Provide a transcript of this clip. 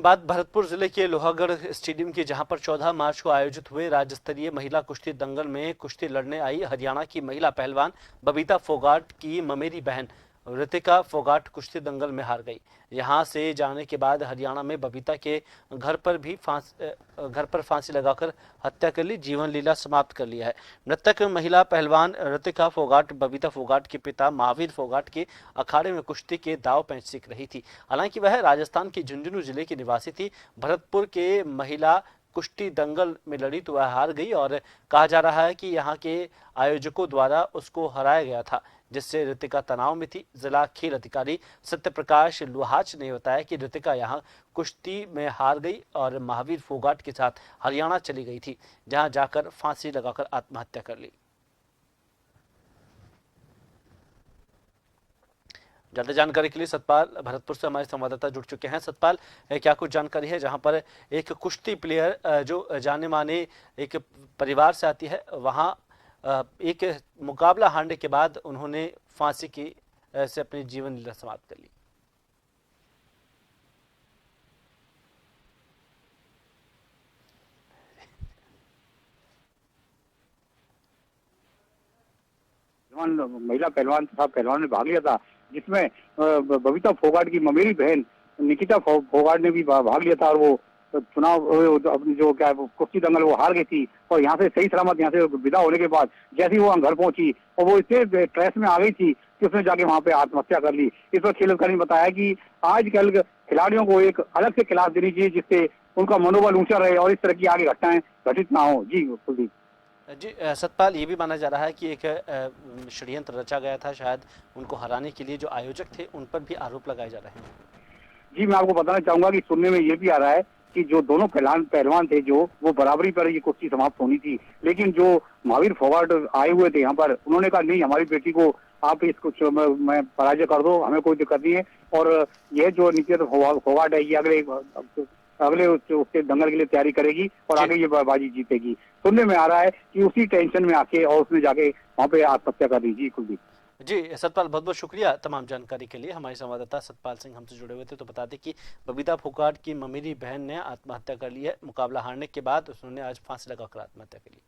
बात भरतपुर जिले के लोहागढ़ स्टेडियम की, जहां पर 14 मार्च को आयोजित हुए राज्य स्तरीय महिला कुश्ती दंगल में कुश्ती लड़ने आई हरियाणा की महिला पहलवान बबीता फोगाट की ममेरी बहन ऋतिका फोगाट कुश्ती दंगल में हार गई। यहां से जाने के बाद हरियाणा में बबीता के घर पर फांसी लगाकर हत्या कर ली, जीवन लीला समाप्त कर लिया है। मृतक महिला पहलवान ऋतिका फोगाट बबीता फोगाट के पिता महावीर फोगाट के अखाड़े में कुश्ती के दाव पेंच सीख रही थी। हालांकि वह राजस्थान के झुंझुनू जिले की निवासी थी। भरतपुर के महिला कुश्ती दंगल में लड़ी तो वह हार गई और कहा जा रहा है कि यहां के आयोजकों द्वारा उसको हराया गया था, जिससे ऋतिका तनाव में थी। जिला खेल अधिकारी सत्यप्रकाश लुहाच ने बताया कि ऋतिका यहां कुश्ती में हार गई और महावीर फोगाट के साथ हरियाणा चली गई थी, जहां जाकर फांसी लगाकर आत्महत्या कर ली। ज्यादा जानकारी के लिए सतपाल भरतपुर से हमारे संवाददाता जुड़ चुके हैं। सतपाल, क्या कुछ जानकारी है जहां पर एक कुश्ती प्लेयर जो जाने माने एक परिवार से आती है, वहां एक मुकाबला हारने के बाद उन्होंने फांसी की से अपनी जीवन लीला समाप्त कर ली। महिला पहलवान तथा पहलवान ने भाग लिया था, जिसमें बबीता फोगाट की ममेरी बहन निकिता फोगाट ने भी भाग लिया था और वो चुनाव अपनी जो क्या कुश्ती दंगल वो हार गई थी। और यहाँ से सही सलामत यहाँ से विदा होने के बाद जैसे ही वो घर पहुंची और वो इतने स्ट्रेस में आ गई थी कि उसने जाके वहां पे आत्महत्या कर ली। इस पर खेल अधिकारी ने बताया कि आजकल खिलाड़ियों को एक अलग से क्लास देनी चाहिए, जिससे उनका मनोबल ऊंचा रहे और इस तरह की आगे घटनाएं घटित ना हो। जी कुलदीप जी सतपाल, ये भी माना जा रहा है कि एक षड्यंत्र रचा गया था, शायद उनको हराने के लिए जो आयोजक थे उन पर भी आरोप लगाए जा रहे हैं। जी, मैं आपको बताना चाहूंगा कि सुनने में ये भी आ रहा है कि जो दोनों पहलवान थे जो वो बराबरी पर ये कुश्ती समाप्त होनी थी, लेकिन जो महावीर फोगाट आए हुए थे यहाँ पर, उन्होंने कहा नहीं, हमारी बेटी को आप इसको मैं पराजय कर दो, हमें कोई दिक्कत नहीं है। और ये जो निकिता फोगाट है ये अगले उसके दंगल के लिए तैयारी करेगी और आगे ये बाजी जीतेगी। सुनने में आ रहा है कि उसी टेंशन में आके और उसने जाके वहां पे आत्महत्या कर दी। जी कुलदीप। जी सतपाल, बहुत बहुत शुक्रिया तमाम जानकारी के लिए। हमारे संवाददाता सतपाल सिंह हमसे जुड़े हुए थे। तो बता दें कि बबीता फोगाट की ममेरी बहन ने आत्महत्या कर ली है। मुकाबला हारने के बाद उन्होंने आज फांसी लगाकर आत्महत्या कर ली।